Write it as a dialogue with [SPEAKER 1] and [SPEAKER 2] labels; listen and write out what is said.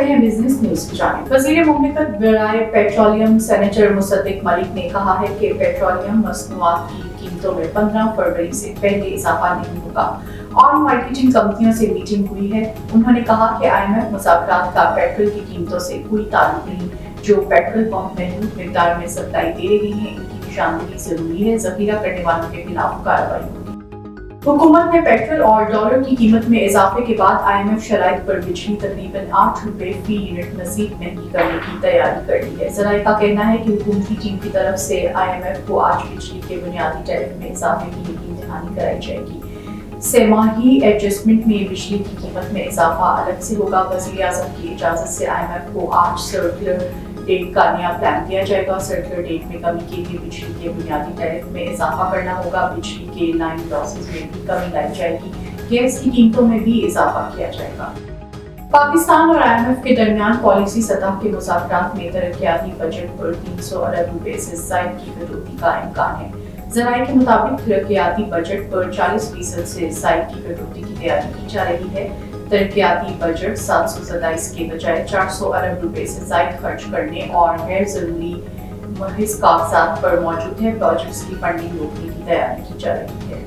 [SPEAKER 1] हैं business news की जानिब। वज़ीर मुमलिकत बराए पेट्रोलियम सेनेटर मुसद्दिक मलिक ने कहा है कि पेट्रोलियम मसनूआत की कीमतों में 15 फरवरी से पहले इजाफा नहीं होगा। ऑयल मार्केटिंग कंपनियों से मीटिंग हुई है। उन्होंने कहा कि IMF मुज़ाकरात का पेट्रोल की कीमतों से कोई ताल्लुक नहीं। जो पेट्रोल पंप महदूद मिकदार में सप्लाई दे रहे हैं, इनकी निशानदेही जरूरी है। जखीरा करने वालों के खिलाफ कार्रवाई होगी। हुकूमत ने पेट्रोल और डॉलर की कीमत में इजाफे के बाद IMF शराइत पर बिजली तकरीबन 8 रुपए फी यूनिट मजीद महंगी करने की तैयारी कर ली है। ज़राए का कहना है कि हुकूमती टीम की तरफ से IMF को आज बिजली के बुनियादी टैरिफ में इजाफे की यकीन दहानी कराई जाएगी। सेमाही एडजस्टमेंट में बिजली की कीमत में इजाफा अलग से होगा। वज़ीर आज़म की इजाज़त से IMF को आज सर्कुलर डेट का नया प्लान दिया जाएगा। सर्कुलर डेट में कमी के लिए बिजली के बुनियादी टैरिफ में इजाफा करना होगा। बिजली के लाइन लॉसेस में भी कमी लाई जाएगी। गैस की कीमतों में भी इजाफा किया जाएगा। पाकिस्तान और IMF के दरमियान पॉलिसी सतह के मुज़ाकरात में तरक्याती बजट पर 300 अरब रुपए से ज़ायद की कटौती का इम्कान है। ज़राए के मुताबिक तरक्याती बजट पर 40% से ज़ायद की कटौती की तैयारी की जा रही है। तरक्याती बजट 727 के बजाय 400 अरब रुपए से ज़ायद खर्च करने और गैर ज़रूरी महज कागजात पर मौजूद है। प्रोजेक्ट्स की फंडिंग रोकने की तैयारी की जा रही है।